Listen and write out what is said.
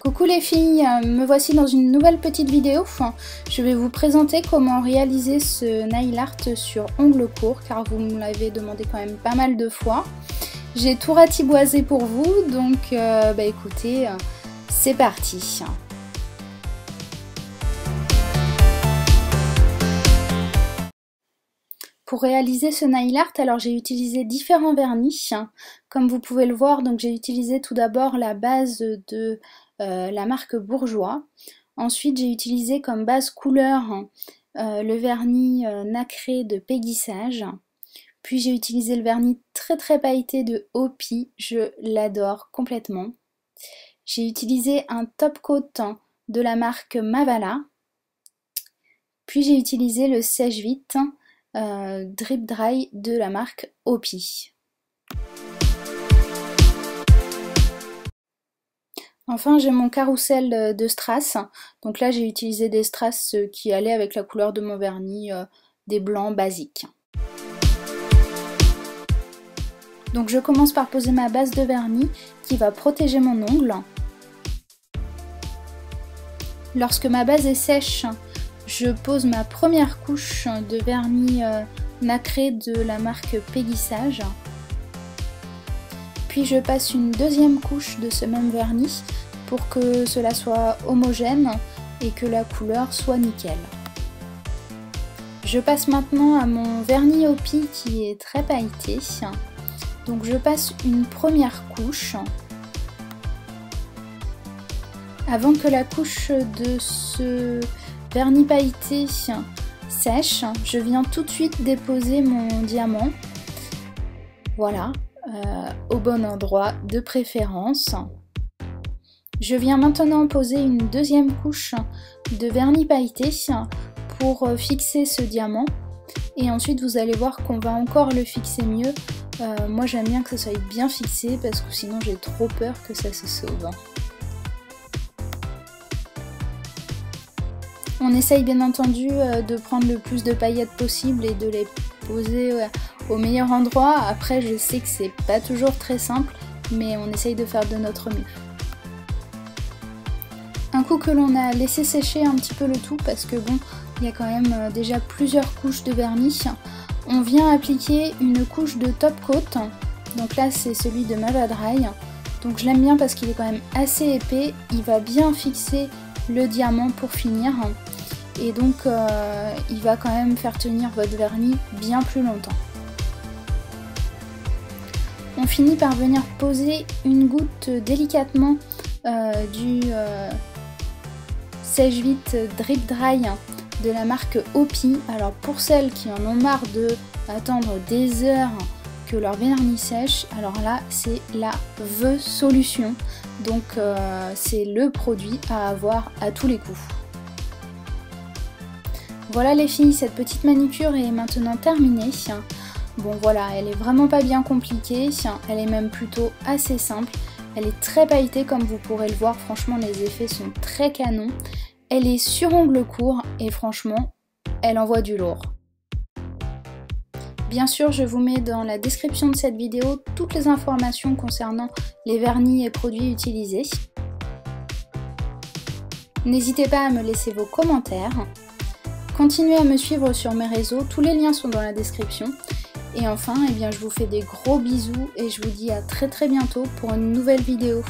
Coucou les filles, me voici dans une nouvelle petite vidéo. Je vais vous présenter comment réaliser ce nail art sur ongles courts car vous me l'avez demandé quand même pas mal de fois. J'ai tout ratiboisé pour vous, donc écoutez, c'est parti. Pour réaliser ce nail art, alors j'ai utilisé différents vernis. Comme vous pouvez le voir, donc j'ai utilisé tout d'abord la base de la marque Bourjois. Ensuite, j'ai utilisé comme base couleur le vernis nacré de Peggy Sage. Puis j'ai utilisé le vernis très pailleté de Hopi, je l'adore complètement. J'ai utilisé un top coat de la marque Mavala. Puis j'ai utilisé le sèche-vite Drip Dry de la marque Hopi. Enfin, j'ai mon carrousel de strass. Donc là, j'ai utilisé des strass qui allaient avec la couleur de mon vernis, des blancs basiques. Donc je commence par poser ma base de vernis qui va protéger mon ongle. Lorsque ma base est sèche, je pose ma première couche de vernis nacré de la marque Peggy Sage. Puis je passe une deuxième couche de ce même vernis pour que cela soit homogène et que la couleur soit nickel. Je passe maintenant à mon vernis Hopi qui est très pailleté. Donc je passe une première couche. Avant que la couche de ce vernis pailleté sèche, je viens tout de suite déposer mon diamant. Voilà. Au bon endroit de préférence. Je viens maintenant poser une deuxième couche de vernis pailleté pour fixer ce diamant et ensuite vous allez voir qu'on va encore le fixer mieux. Moi j'aime bien que ça soit bien fixé parce que sinon j'ai trop peur que ça se sauve. On essaye bien entendu de prendre le plus de paillettes possible et de les poser au meilleur endroit. Après je sais que c'est pas toujours très simple, mais on essaye de faire de notre mieux. Un coup que l'on a laissé sécher un petit peu le tout, parce que bon, il y a quand même déjà plusieurs couches de vernis, on vient appliquer une couche de top coat. Donc là c'est celui de Mavala Dry. Donc je l'aime bien parce qu'il est quand même assez épais, il va bien fixer le diamant pour finir. Et donc il va quand même faire tenir votre vernis bien plus longtemps. On finit par venir poser une goutte délicatement du sèche-vite Drip Dry de la marque Hopi. Alors pour celles qui en ont marre de attendre des heures que leur vernis sèche, alors là c'est la solution. Donc c'est le produit à avoir à tous les coups. Voilà les filles, cette petite manucure est maintenant terminée. Bon voilà, elle est vraiment pas bien compliquée, elle est même plutôt assez simple. Elle est très pailletée comme vous pourrez le voir, franchement les effets sont très canons. Elle est sur ongles courts et franchement, elle envoie du lourd. Bien sûr, je vous mets dans la description de cette vidéo toutes les informations concernant les vernis et produits utilisés. N'hésitez pas à me laisser vos commentaires. Continuez à me suivre sur mes réseaux, tous les liens sont dans la description. Et enfin, je vous fais des gros bisous et je vous dis à très bientôt pour une nouvelle vidéo.